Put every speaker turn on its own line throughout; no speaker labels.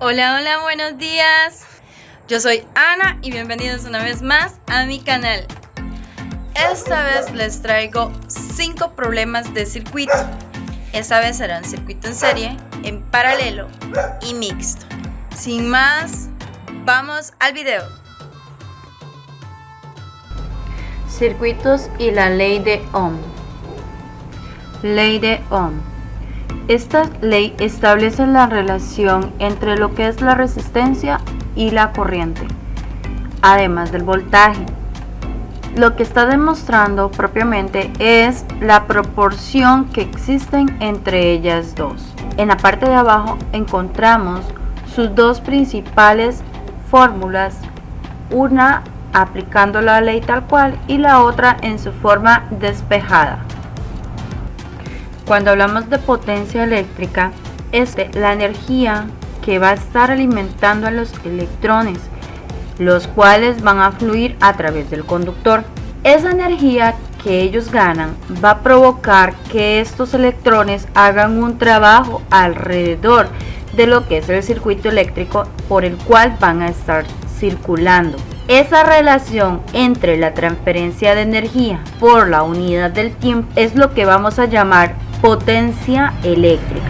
Hola, hola, buenos días. Yo soy Ana y bienvenidos una vez más a mi canal. Esta vez les traigo 5 problemas de circuito. Esta vez serán circuito en serie, en paralelo y mixto. Sin más, vamos al video.
Circuitos y la ley de Ohm. Ley de Ohm. Esta ley establece la relación entre lo que es la resistencia y la corriente, además del voltaje. Lo que está demostrando propiamente es la proporción que existen entre ellas dos. En la parte de abajo encontramos sus dos principales fórmulas, una aplicando la ley tal cual y la otra en su forma despejada. Cuando hablamos de potencia eléctrica, es la energía que va a estar alimentando a los electrones, los cuales van a fluir a través del conductor. Esa energía que ellos ganan va a provocar que estos electrones hagan un trabajo alrededor de lo que es el circuito eléctrico por el cual van a estar circulando. Esa relación entre la transferencia de energía por la unidad del tiempo es lo que vamos a llamar potencia eléctrica.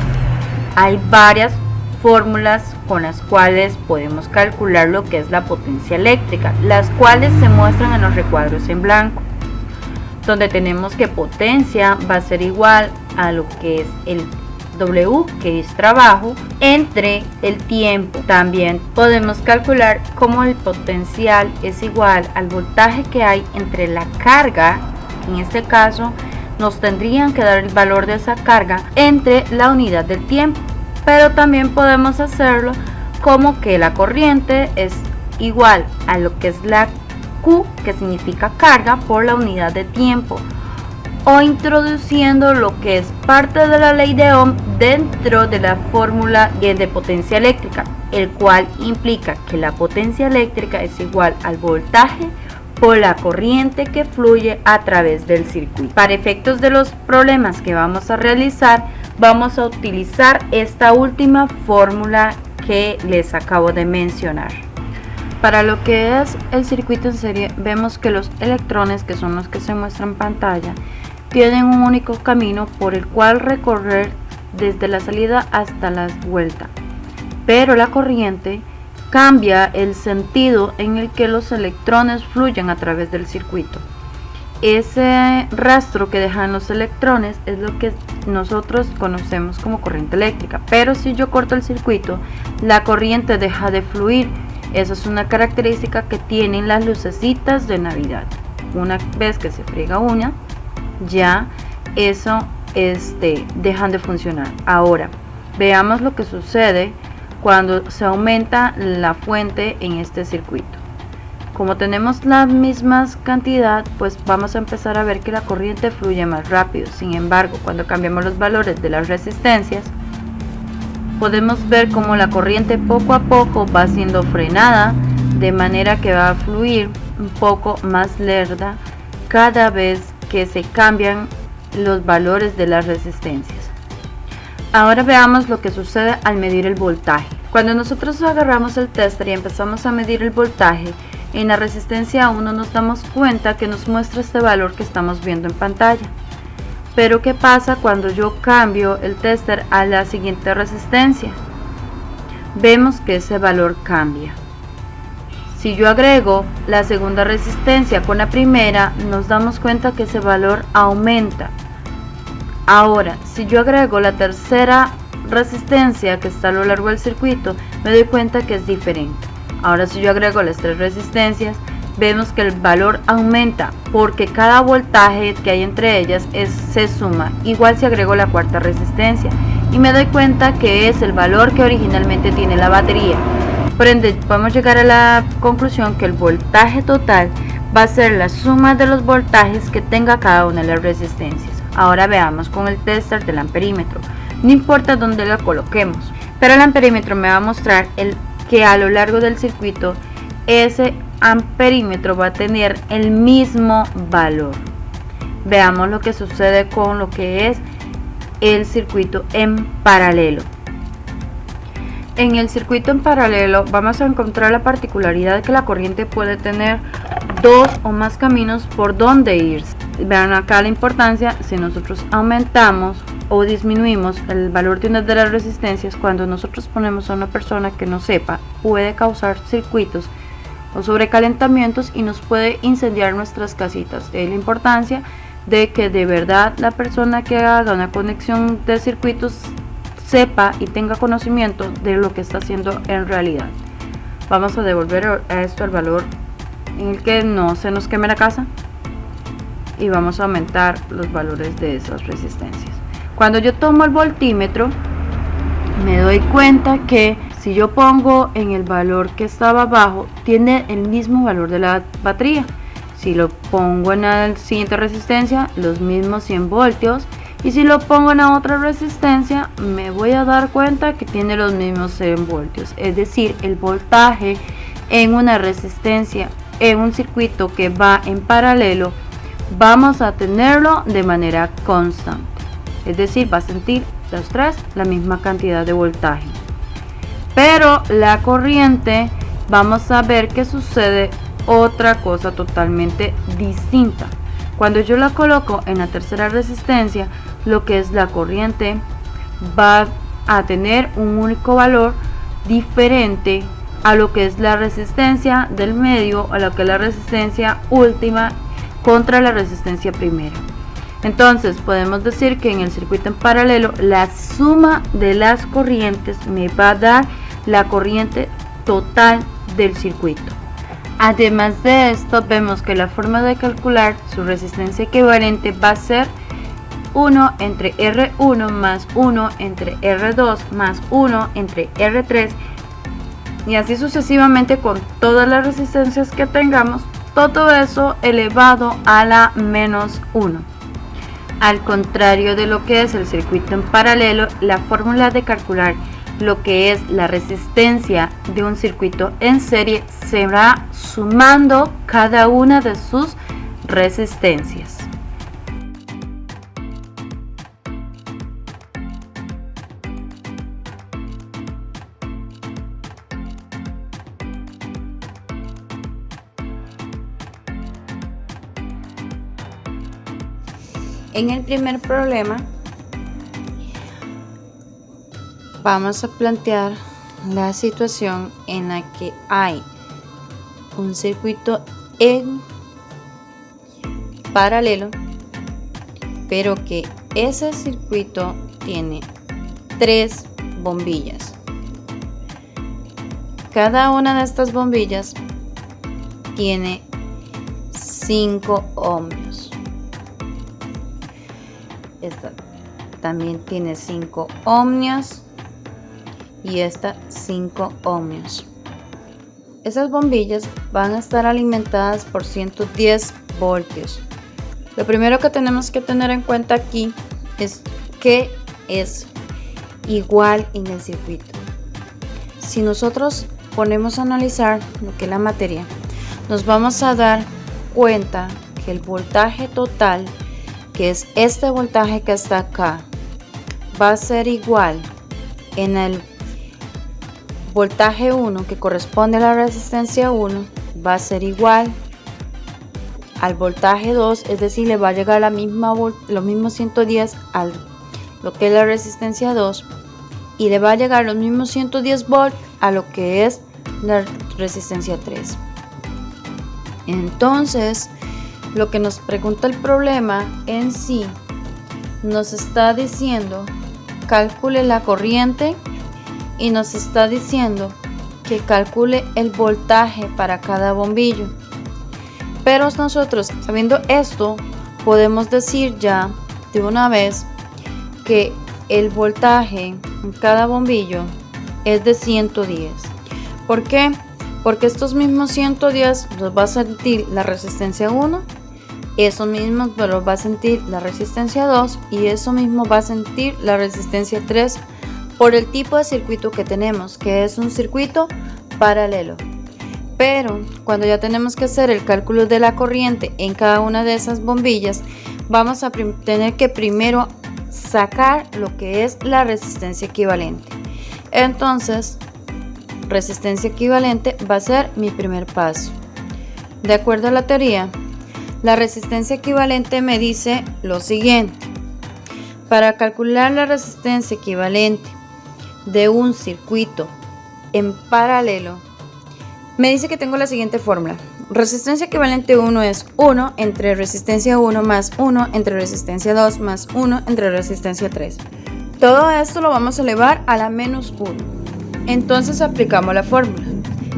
Hay varias fórmulas con las cuales podemos calcular lo que es la potencia eléctrica, las cuales se muestran en los recuadros en blanco, donde tenemos que potencia va a ser igual a lo que es el W, que es trabajo, entre el tiempo. También podemos calcular cómo el potencial es igual al voltaje que hay entre la carga. En este caso nos tendrían que dar el valor de esa carga entre la unidad del tiempo, pero también podemos hacerlo como que la corriente es igual a lo que es la Q, que significa carga, por la unidad de tiempo, o introduciendo lo que es parte de la ley de Ohm dentro de la fórmula de potencia eléctrica, el cual implica que la potencia eléctrica es igual al voltaje por la corriente que fluye a través del circuito. Para efectos de los problemas que vamos a realizar, vamos a utilizar esta última fórmula que les acabo de mencionar. Para lo que es el circuito en serie, vemos que los electrones, que son los que se muestran en pantalla, tienen un único camino por el cual recorrer desde la salida hasta la vuelta, pero la corriente cambia el sentido en el que los electrones fluyen a través del circuito. Ese rastro que dejan los electrones es lo que nosotros conocemos como corriente eléctrica, pero si yo corto el circuito, la corriente deja de fluir. Esa es una característica que tienen las lucecitas de Navidad. Una vez que se friega una, ya eso dejan de funcionar. Ahora veamos lo que sucede cuando se aumenta la fuente en este circuito. Como tenemos la misma cantidad, pues vamos a empezar a ver que la corriente fluye más rápido. Sin embargo, cuando cambiamos los valores de las resistencias, podemos ver cómo la corriente poco a poco va siendo frenada, de manera que va a fluir un poco más lerda cada vez que se cambian los valores de las resistencias. Ahora veamos lo que sucede al medir el voltaje. Cuando nosotros agarramos el tester y empezamos a medir el voltaje, en la resistencia 1 nos damos cuenta que nos muestra este valor que estamos viendo en pantalla. Pero ¿qué pasa cuando yo cambio el tester a la siguiente resistencia? Vemos que ese valor cambia. Si yo agrego la segunda resistencia con la primera, nos damos cuenta que ese valor aumenta. Ahora, si yo agrego la tercera resistencia que está a lo largo del circuito, me doy cuenta que es diferente. Ahora, si yo agrego las tres resistencias, vemos que el valor aumenta porque cada voltaje que hay entre ellas se suma. Igual si agrego la cuarta resistencia y me doy cuenta que es el valor que originalmente tiene la batería. Por ende, podemos llegar a la conclusión que el voltaje total va a ser la suma de los voltajes que tenga cada una de las resistencias. Ahora veamos con el tester del amperímetro. No importa dónde lo coloquemos, pero el amperímetro me va a mostrar que a lo largo del circuito ese amperímetro va a tener el mismo valor. Veamos lo que sucede con lo que es el circuito en paralelo. En el circuito en paralelo vamos a encontrar la particularidad de que la corriente puede tener dos o más caminos por donde ir. Vean acá la importancia si nosotros aumentamos o disminuimos el valor de una de las resistencias. Cuando nosotros ponemos a una persona que no sepa, puede causar circuitos o sobrecalentamientos y nos puede incendiar nuestras casitas. Es la importancia de que de verdad la persona que haga una conexión de circuitos sepa y tenga conocimiento de lo que está haciendo en realidad. Vamos a devolver a esto el valor en el que no se nos queme la casa y vamos a aumentar los valores de esas resistencias. Cuando yo tomo el voltímetro, me doy cuenta que si yo pongo en el valor que estaba abajo, tiene el mismo valor de la batería. Si lo pongo en la siguiente resistencia, los mismos 100 voltios. Y si lo pongo en la otra resistencia, me voy a dar cuenta que tiene los mismos 100 voltios. Es decir, el voltaje en una resistencia, en un circuito que va en paralelo, vamos a tenerlo de manera constante. Es decir, va a sentir los tres la misma cantidad de voltaje. Pero la corriente, vamos a ver que sucede otra cosa totalmente distinta. Cuando yo la coloco en la tercera resistencia, lo que es la corriente va a tener un único valor diferente a lo que es la resistencia del medio, a lo que es la resistencia última contra la resistencia primera. Entonces podemos decir que en el circuito en paralelo la suma de las corrientes me va a dar la corriente total del circuito. Además de esto, vemos que la forma de calcular su resistencia equivalente va a ser 1 entre R1 más 1 entre R2 más 1 entre R3 y así sucesivamente con todas las resistencias que tengamos, todo eso elevado a la menos 1. Al contrario de lo que es el circuito en paralelo, la fórmula de calcular lo que es la resistencia de un circuito en serie será sumando cada una de sus resistencias.
En el primer problema vamos a plantear la situación en la que hay un circuito en paralelo, pero que ese circuito tiene 3 bombillas. Cada una de estas bombillas tiene 5 ohmios. Esta también tiene 5 ohmios y esta 5 ohmios. Esas bombillas van a estar alimentadas por 110 voltios. Lo primero que tenemos que tener en cuenta aquí es que es igual en el circuito. Si nosotros ponemos a analizar lo que es la materia, nos vamos a dar cuenta que el voltaje total, que es este voltaje que está acá, va a ser igual en el voltaje 1, que corresponde a la resistencia 1, va a ser igual al voltaje 2, es decir, le va a llegar los mismos 110 a lo que es la resistencia 2 y le va a llegar los mismos 110 volts a lo que es la resistencia 3. Entonces, lo que nos pregunta el problema en sí, nos está diciendo calcule la corriente y nos está diciendo que calcule el voltaje para cada bombillo. Pero nosotros, sabiendo esto, podemos decir ya de una vez que el voltaje en cada bombillo es de 110. ¿Por qué? Porque estos mismos 110 los va a sentir la resistencia 1, eso mismo los va a sentir la resistencia 2 y eso mismo va a sentir la resistencia 3 por el tipo de circuito que tenemos, que es un circuito paralelo. Pero cuando ya tenemos que hacer el cálculo de la corriente en cada una de esas bombillas, vamos a tener que primero sacar lo que es la resistencia equivalente. Entonces resistencia equivalente va a ser mi primer paso. De acuerdo a la teoría, la resistencia equivalente me dice lo siguiente. Para calcular la resistencia equivalente de un circuito en paralelo, me dice que tengo la siguiente fórmula. Resistencia equivalente 1 es 1 entre resistencia 1 más 1 entre resistencia 2 más 1 entre resistencia 3. Todo esto lo vamos a elevar a la menos 1. Entonces aplicamos la fórmula,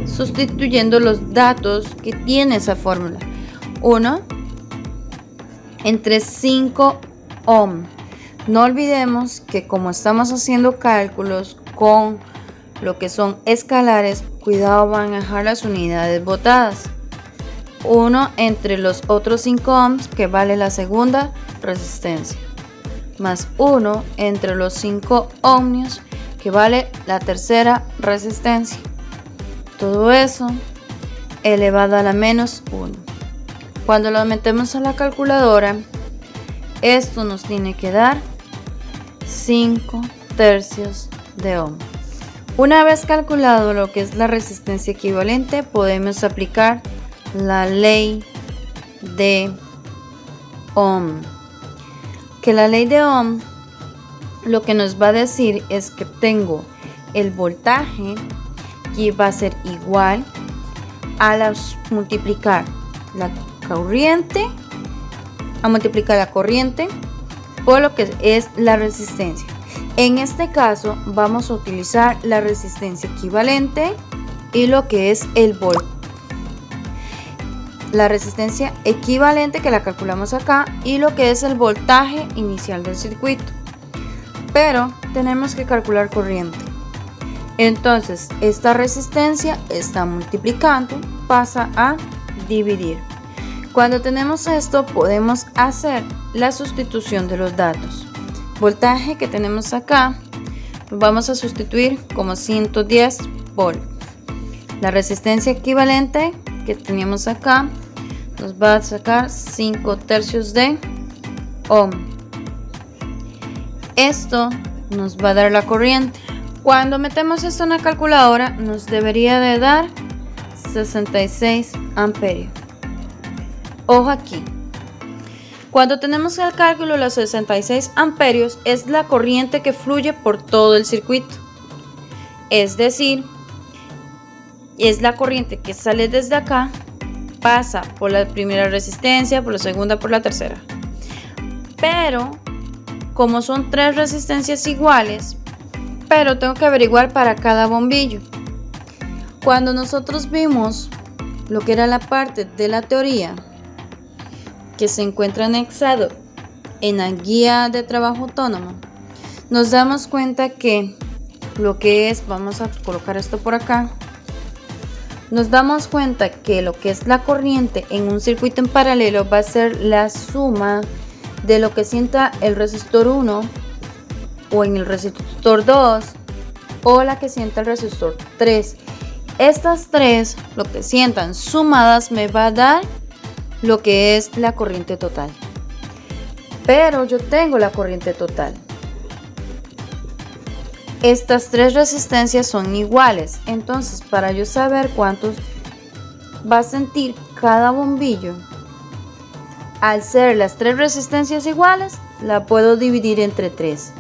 sustituyendo los datos que tiene esa fórmula. 1 entre 5 ohm. No olvidemos que como estamos haciendo cálculos con lo que son escalares, cuidado manejar las unidades botadas. 1 entre los otros 5 ohms que vale la segunda resistencia, más 1 entre los 5 ohmios que vale la tercera resistencia. Todo eso elevado a la menos 1. Cuando lo metemos a la calculadora, esto nos tiene que dar 5 tercios de ohm. Una vez calculado lo que es la resistencia equivalente, podemos aplicar la ley de Ohm. Que la ley de Ohm lo que nos va a decir es que tengo el voltaje que va a ser igual a multiplicar la corriente por lo que es la resistencia. En este caso vamos a utilizar la resistencia equivalente y lo que es el voltaje. La resistencia equivalente que la calculamos acá y lo que es el voltaje inicial del circuito. Pero tenemos que calcular corriente. Entonces esta resistencia está multiplicando, pasa a dividir. Cuando tenemos esto podemos hacer la sustitución de los datos. Voltaje que tenemos acá lo vamos a sustituir como 110 volt. La resistencia equivalente que teníamos acá nos va a sacar 5 tercios de ohm. Esto nos va a dar la corriente. Cuando metemos esto en la calculadora nos debería de dar 66 amperios. Ojo aquí. Cuando tenemos el cálculo, los 66 amperios es la corriente que fluye por todo el circuito. Es decir, es la corriente que sale desde acá, pasa por la primera resistencia, por la segunda, por la tercera. Pero, como son 3 resistencias iguales, pero tengo que averiguar para cada bombillo. Cuando nosotros vimos lo que era la parte de la teoría, que se encuentra anexado en la guía de trabajo autónomo, nos damos cuenta que lo que es, vamos a colocar esto por acá, nos damos cuenta que lo que es la corriente en un circuito en paralelo va a ser la suma de lo que sienta el resistor 1 o en el resistor 2 o la que sienta el resistor 3. Estas tres, lo que sientan sumadas, me va a dar lo que es la corriente total. Pero yo tengo la corriente total. Estas 3 resistencias son iguales, entonces para yo saber cuántos va a sentir cada bombillo, al ser las 3 resistencias iguales, la puedo dividir entre 3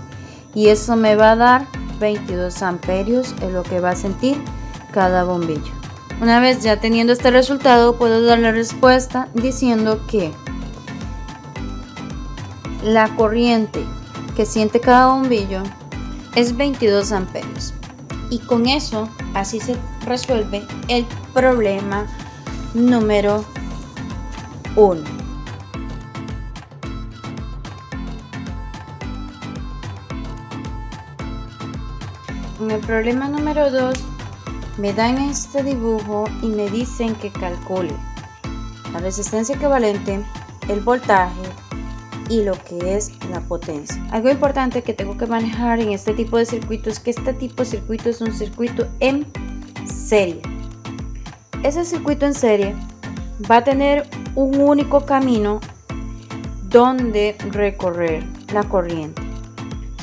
y eso me va a dar 22 amperios es lo que va a sentir cada bombillo. Una vez ya teniendo este resultado, puedo dar la respuesta diciendo que la corriente que siente cada bombillo es 22 amperios. Y con eso, así se resuelve el problema número 1. En el problema número 2, me dan este dibujo y me dicen que calcule la resistencia equivalente, el voltaje y lo que es la potencia. Algo importante que tengo que manejar en este tipo de circuito es que este tipo de circuito es un circuito en serie. Ese circuito en serie va a tener un único camino donde recorrer la corriente.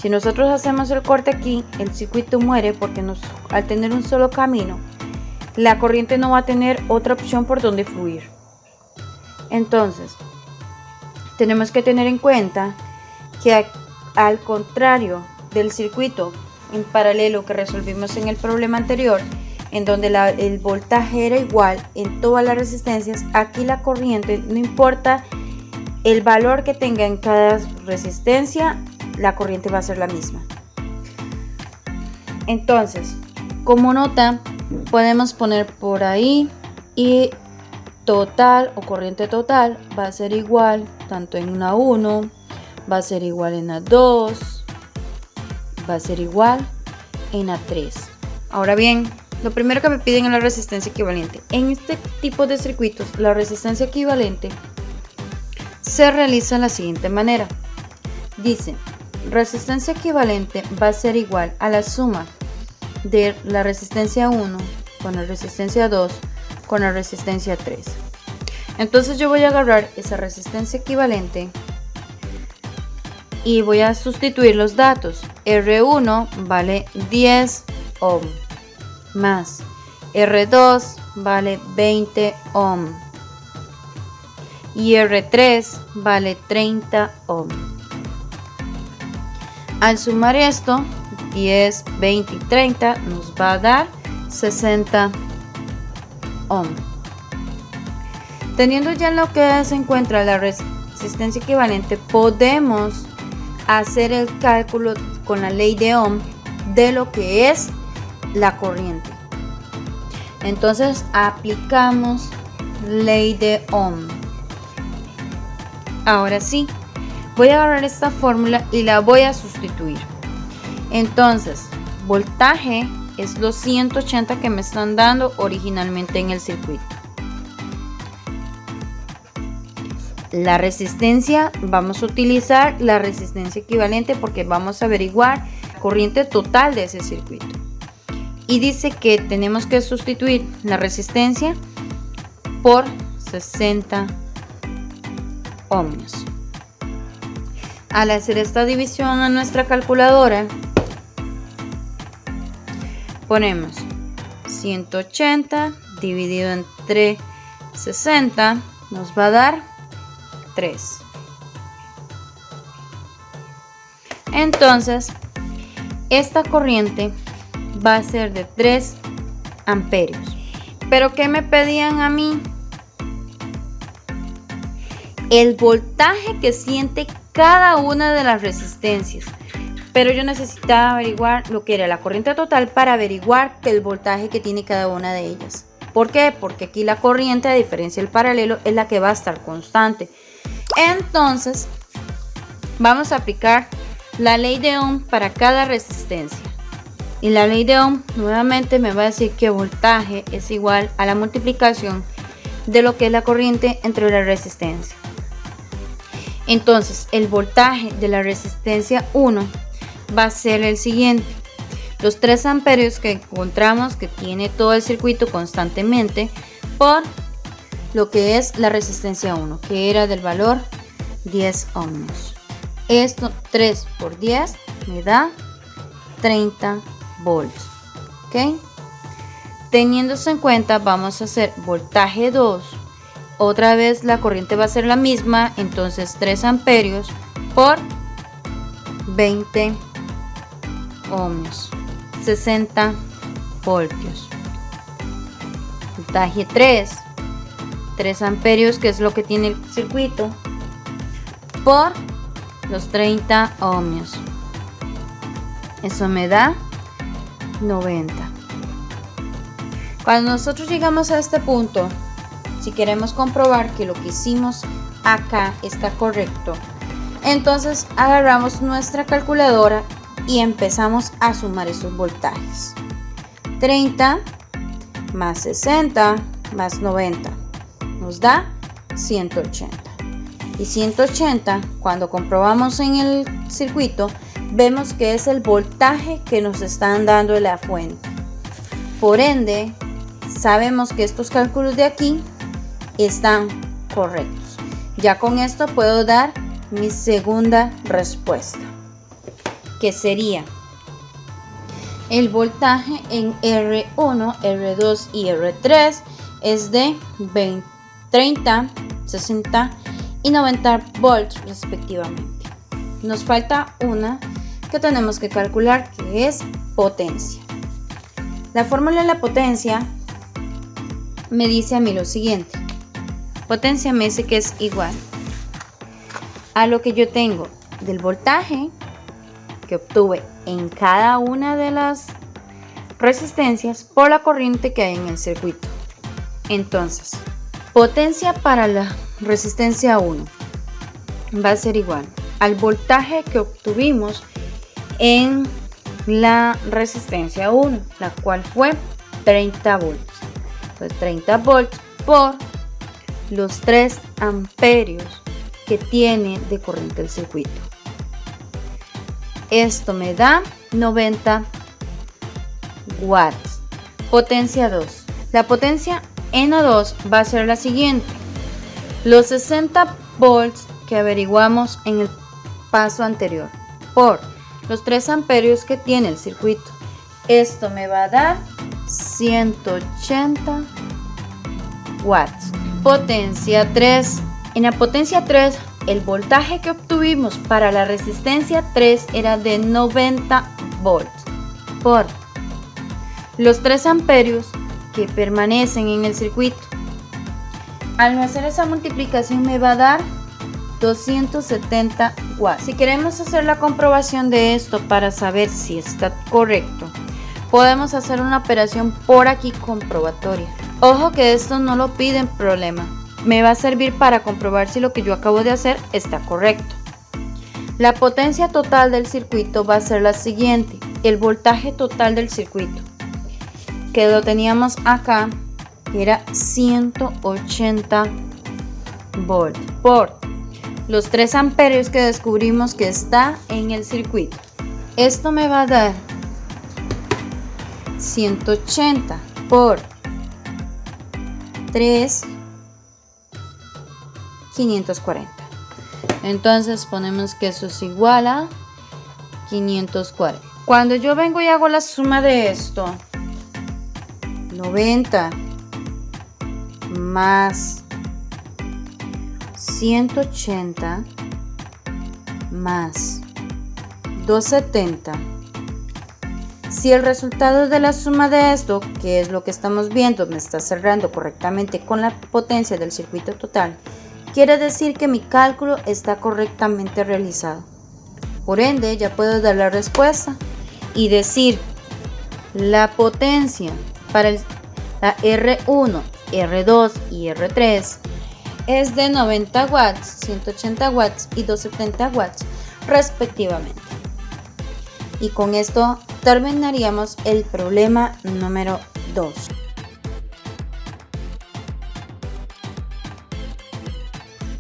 Si nosotros hacemos el corte aquí, el circuito muere porque al tener un solo camino, la corriente no va a tener otra opción por donde fluir. Entonces, tenemos que tener en cuenta que al contrario del circuito en paralelo que resolvimos en el problema anterior, en donde el voltaje era igual en todas las resistencias, aquí la corriente, no importa el valor que tenga en cada resistencia, la corriente va a ser la misma. Entonces, como nota, podemos poner por ahí y total o corriente total va a ser igual tanto en una 1, va a ser igual en la 2, va a ser igual en la 3. Ahora bien, lo primero que me piden es la resistencia equivalente. En este tipo de circuitos, la resistencia equivalente se realiza de la siguiente manera. Dice, resistencia equivalente va a ser igual a la suma de la resistencia 1 con la resistencia 2 con la resistencia 3. Entonces yo voy a agarrar esa resistencia equivalente y voy a sustituir los datos. R1 vale 10 ohm más R2 vale 20 ohm y R3 vale 30 ohm. Al sumar esto, 10, 20 y 30 nos va a dar 60 ohm. Teniendo ya lo que se encuentra la resistencia equivalente, podemos hacer el cálculo con la ley de Ohm de lo que es la corriente. Entonces aplicamos ley de Ohm. Ahora sí, voy a agarrar esta fórmula y la voy a sustituir. Entonces, voltaje es los 180 que me están dando originalmente en el circuito. La resistencia, vamos a utilizar la resistencia equivalente porque vamos a averiguar la corriente total de ese circuito. Y dice que tenemos que sustituir la resistencia por 60 ohmios. Al hacer esta división a nuestra calculadora, ponemos 180 dividido entre 60, nos va a dar 3. Entonces, esta corriente va a ser de 3 amperios. ¿Pero qué me pedían a mí? El voltaje que siente cada una de las resistencias. Pero yo necesitaba averiguar lo que era la corriente total para averiguar el voltaje que tiene cada una de ellas. ¿Por qué? Porque aquí la corriente, a diferencia del paralelo, es la que va a estar constante. Entonces, vamos a aplicar la ley de Ohm para cada resistencia. Y la ley de Ohm nuevamente me va a decir que voltaje es igual a la multiplicación de lo que es la corriente entre la resistencia. Entonces, el voltaje de la resistencia 1 va a ser el siguiente. Los 3 amperios que encontramos que tiene todo el circuito constantemente por lo que es la resistencia 1, que era del valor 10 ohmios. Esto 3 por 10 me da 30 volts. ¿Ok? Teniéndose en cuenta, vamos a hacer voltaje 2. Otra vez la corriente va a ser la misma, entonces 3 amperios por 20 ohmios, 60 voltios. Voltaje 3 amperios, que es lo que tiene el circuito, por los 30 ohmios. Eso me da 90. Cuando nosotros llegamos a este punto, si queremos comprobar que lo que hicimos acá está correcto, entonces agarramos nuestra calculadora y empezamos a sumar esos voltajes. 30 más 60 más 90 nos da 180. Y 180, cuando comprobamos en el circuito, vemos que es el voltaje que nos están dando de la fuente. Por ende, sabemos que estos cálculos de aquí están correctos. Ya con esto puedo dar mi segunda respuesta. que sería el voltaje en R1, R2 y R3 es de 20, 30, 60 y 90 volts respectivamente. Nos falta una que tenemos que calcular, que es potencia. La fórmula de la potencia me dice a mí lo siguiente. Potencia me dice que es igual a lo que yo tengo del voltaje que obtuve en cada una de las resistencias por la corriente que hay en el circuito. Entonces, potencia para la resistencia 1 va a ser igual al voltaje que obtuvimos en la resistencia 1, la cual fue 30 volts. Pues 30 volts por los 3 amperios que tiene de corriente el circuito. Esto me da 90 watts. Potencia 2. La potencia N2 va a ser la siguiente. Los 60 volts que averiguamos en el paso anterior por los 3 amperios que tiene el circuito. Esto me va a dar 180 watts. Potencia 3. En la potencia 3, el voltaje que obtuvimos para la resistencia 3 era de 90 volts por los 3 amperios que permanecen en el circuito. Al hacer esa multiplicación me va a dar 270 watts. Si queremos hacer la comprobación de esto para saber si está correcto, podemos hacer una operación por aquí comprobatoria. Ojo que esto no lo pide en problema. Me va a servir para comprobar si lo que yo acabo de hacer está correcto. La potencia total del circuito va a ser la siguiente. El voltaje total del circuito, que lo teníamos acá, era 180 volts por los 3 amperios que descubrimos que está en el circuito. Esto me va a dar 180 por 3, 540. Entonces ponemos que eso es igual a 540. Cuando yo vengo y hago la suma de esto, 90 más 180 más 270. Si el resultado de la suma de esto, que es lo que estamos viendo, me está cerrando correctamente con la potencia del circuito total, quiere decir que mi cálculo está correctamente realizado. Por ende, ya puedo dar la respuesta y decir la potencia para la R1, R2 y R3 es de 90 watts, 180 watts y 270 watts respectivamente. Y con esto terminaríamos el problema número 2.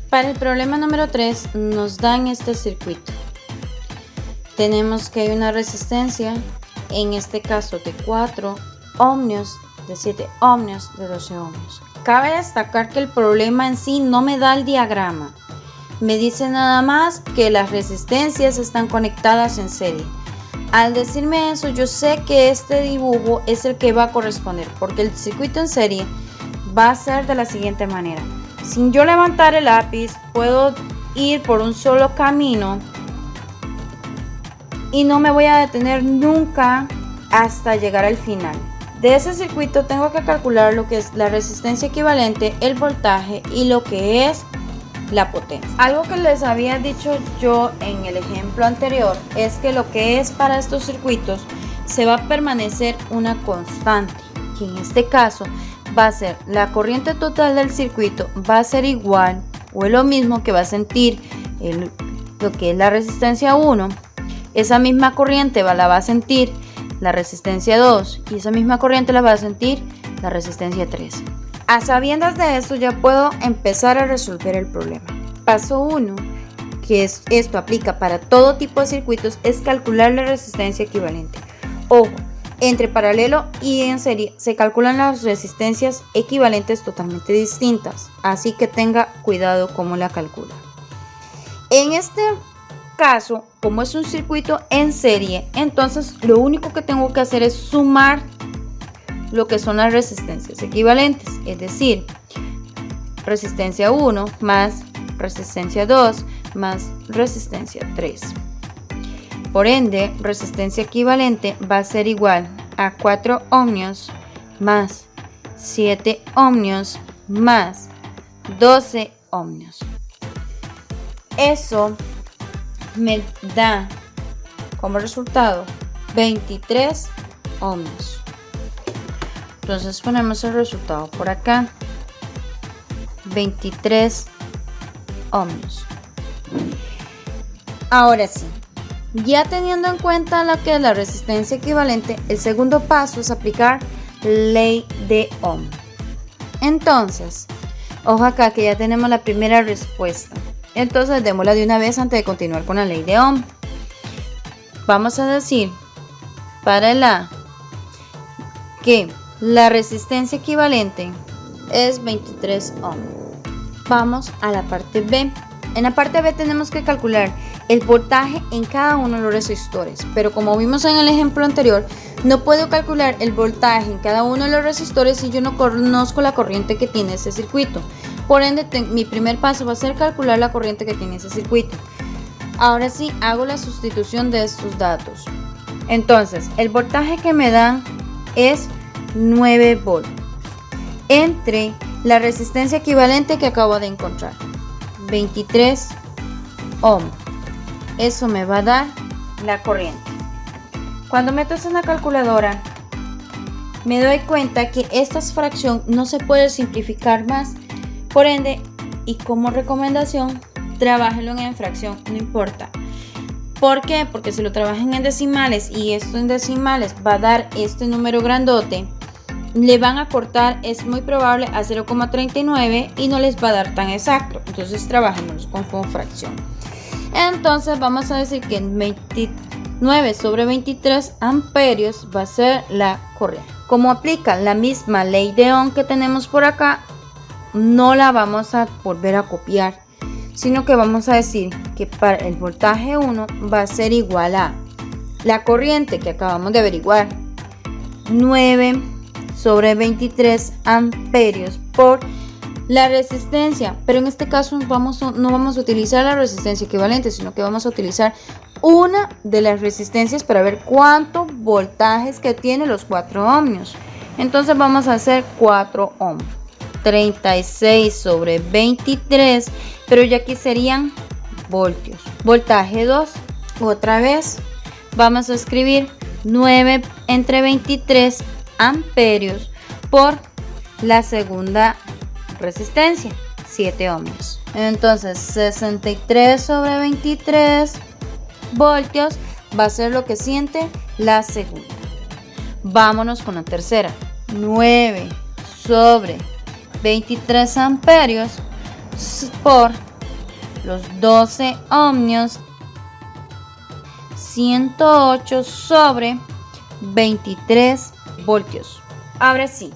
Para el problema número 3 nos dan este circuito. Tenemos que hay una resistencia, en este caso de 4 ohmios, de 7 ohmios, de 12 ohmios. Cabe destacar que el problema en sí no me da el diagrama. Me dice nada más que las resistencias están conectadas en serie. Al decirme eso, yo sé que este dibujo es el que va a corresponder, porque el circuito en serie va a ser de la siguiente manera. Sin yo levantar el lápiz, puedo ir por un solo camino y no me voy a detener nunca hasta llegar al final. De ese circuito tengo que calcular lo que es la resistencia equivalente, el voltaje y lo que es la potencia. Algo que les había dicho yo en el ejemplo anterior es que lo que es para estos circuitos se va a permanecer una constante, que en este caso va a ser la corriente total del circuito, va a ser igual o es lo mismo que va a sentir lo que es la resistencia 1. Esa misma corriente la va a sentir la resistencia 2 y esa misma corriente la va a sentir la resistencia 3. A sabiendas de esto ya puedo empezar a resolver el problema. Paso 1, que esto aplica para todo tipo de circuitos, es calcular la resistencia equivalente. Ojo, entre paralelo y en serie se calculan las resistencias equivalentes totalmente distintas, así que tenga cuidado cómo la calcula. En este caso, como es un circuito en serie, entonces lo único que tengo que hacer es sumar lo que son las resistencias equivalentes, es decir, resistencia 1 más resistencia 2 más resistencia 3. Por ende, resistencia equivalente va a ser igual a 4 ohmios más 7 ohmios más 12 ohmios. Eso me da como resultado 23 ohmios. Entonces ponemos el resultado por acá, 23 ohmios. Ahora sí, ya teniendo en cuenta lo que es la resistencia equivalente, el segundo paso es aplicar ley de Ohm. Entonces, ojo acá que ya tenemos la primera respuesta. Entonces démosla de una vez antes de continuar con la ley de Ohm. Vamos a decir para el A que la resistencia equivalente es 23 ohm. Vamos a la parte B. En la parte B tenemos que calcular el voltaje en cada uno de los resistores, pero como vimos en el ejemplo anterior, no puedo calcular el voltaje en cada uno de los resistores si yo no conozco la corriente que tiene ese circuito. Por ende, mi primer paso va a ser calcular la corriente que tiene ese circuito. Ahora sí, hago la sustitución de estos datos. Entonces, el voltaje que me dan es 9 voltios entre la resistencia equivalente que acabo de encontrar, 23 ohm. Eso me va a dar la corriente. Cuando meto eso en la calculadora, me doy cuenta que esta fracción no se puede simplificar más. Por ende, y como recomendación, trabájenlo en fracción, no importa. ¿Por qué? Porque si lo trabajan en decimales y esto en decimales va a dar este número grandote, le van a cortar, es muy probable, a 0,39 y no les va a dar tan exacto. Entonces trabajemos con fracción. Entonces vamos a decir que 29 sobre 23 amperios va a ser la corriente. Como aplica la misma ley de Ohm que tenemos por acá, no la vamos a volver a copiar, sino que vamos a decir que para el voltaje 1 va a ser igual a la corriente que acabamos de averiguar, 9 sobre 23 amperios por la resistencia, pero en este caso no vamos a utilizar la resistencia equivalente, sino que vamos a utilizar una de las resistencias para ver cuántos voltajes que tiene los 4 ohmios. Entonces vamos a hacer 4 ohms, 36 sobre 23, pero ya aquí serían voltios. Voltaje 2, otra vez vamos a escribir 9 entre 23 amperios por la segunda resistencia, 7 ohmios. Entonces 63 sobre 23 voltios va a ser lo que siente la segunda. Vámonos con la tercera, 9 sobre 23 amperios por los 12 ohmios, 108 sobre 23 voltios. Ahora sí,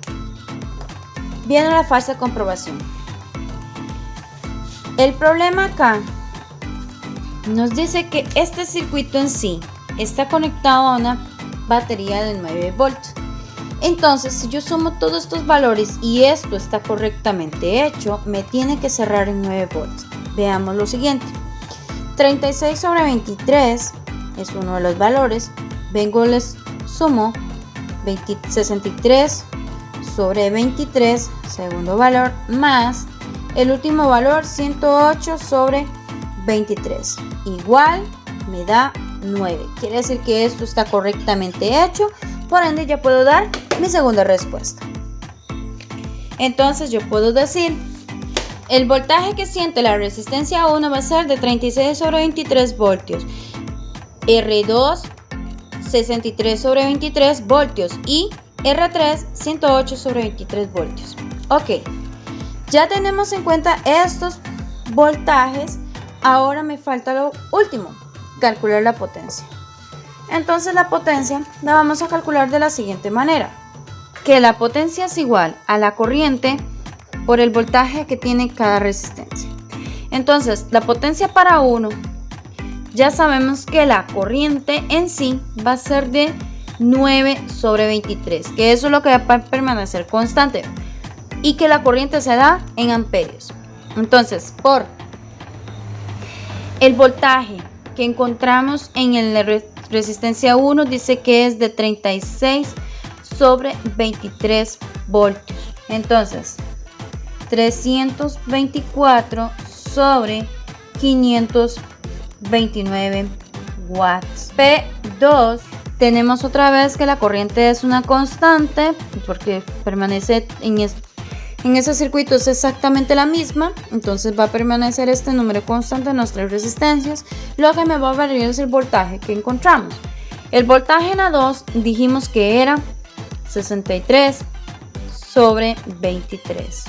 viene la fase de comprobación. El problema acá nos dice que este circuito en sí está conectado a una batería de 9 volts. Entonces, si yo sumo todos estos valores y esto está correctamente hecho, me tiene que cerrar en 9 volts. Veamos lo siguiente. 36 sobre 23 es uno de los valores. Vengo, les sumo 63 sobre 23, segundo valor, más el último valor, 108 sobre 23. Igual me da 9. Quiere decir que esto está correctamente hecho. Por ende, ya puedo dar mi segunda respuesta. Entonces, yo puedo decir, el voltaje que siente la resistencia 1 va a ser de 36 sobre 23 voltios. R2, 63 sobre 23 voltios. Y R3, 108 sobre 23 voltios. Ok, ya tenemos en cuenta estos voltajes. Ahora me falta lo último, calcular la potencia. Entonces la potencia la vamos a calcular de la siguiente manera, que la potencia es igual a la corriente por el voltaje que tiene cada resistencia. Entonces la potencia para 1 ya sabemos que la corriente en sí va a ser de 9/23, que eso es lo que va a permanecer constante y que la corriente se da en amperios. Entonces, por el voltaje que encontramos en la resistencia 1 dice que es de 36/23 voltios. Entonces, 324/529 watts. P2, tenemos otra vez que la corriente es una constante porque permanece en ese circuito, es exactamente la misma, entonces va a permanecer este número constante en nuestras resistencias. Lo que me va a variar es el voltaje que encontramos. El voltaje en A2 dijimos que era 63/23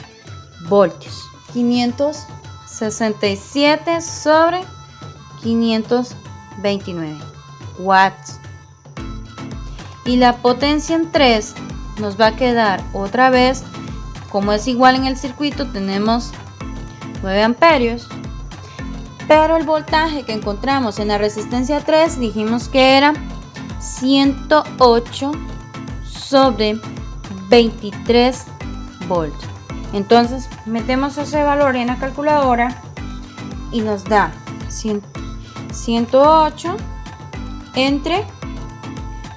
voltios. 567/529 watts. Y la potencia en 3 nos va a quedar otra vez, como es igual en el circuito, tenemos 9 amperios, pero el voltaje que encontramos en la resistencia 3 dijimos que era 108/23 voltios. Entonces metemos ese valor en la calculadora y nos da 108 entre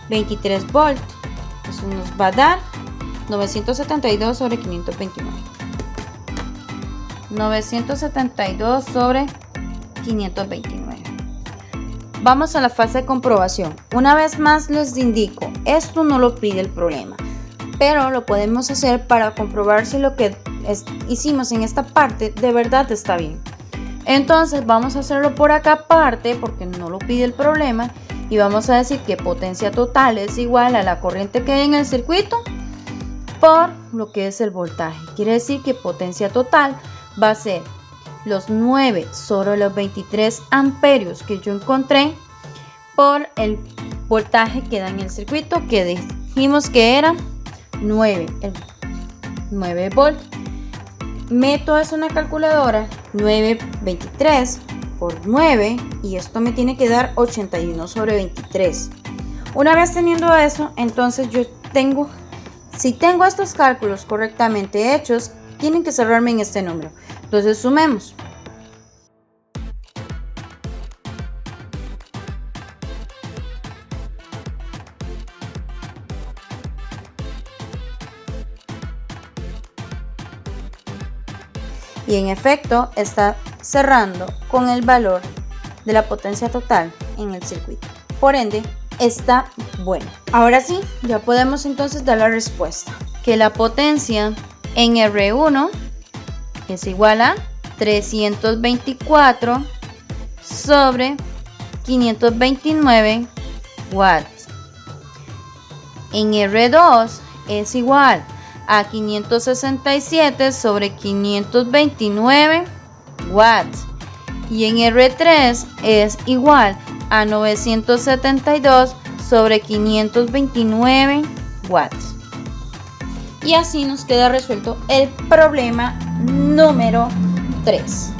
23 voltios. Eso nos va a dar 972/529. 972/529. Vamos a la fase de comprobación. Una vez más les indico, esto no lo pide el problema, pero lo podemos hacer para comprobar si lo que hicimos en esta parte de verdad está bien. Entonces vamos a hacerlo por acá aparte porque no lo pide el problema y vamos a decir que potencia total es igual a la corriente que hay en el circuito por lo que es el voltaje. Quiere decir que potencia total va a ser los 9/23 amperios que yo encontré por el voltaje que da en el circuito, que dijimos que era 9 volts. Meto eso en la calculadora, 9/23 por 9, y esto me tiene que dar 81/23. Una vez teniendo eso, entonces si tengo estos cálculos correctamente hechos, tienen que cerrarme en este número. Entonces sumemos. Y en efecto está cerrando con el valor de la potencia total en el circuito. Por ende, está bueno. Ahora sí, ya podemos entonces dar la respuesta. Que la potencia en R1 es igual a 324/529 watts. En R2 es igual a 567/529 watts. Y en R3 es igual a 972/529 watts. Y así nos queda resuelto el problema número 3.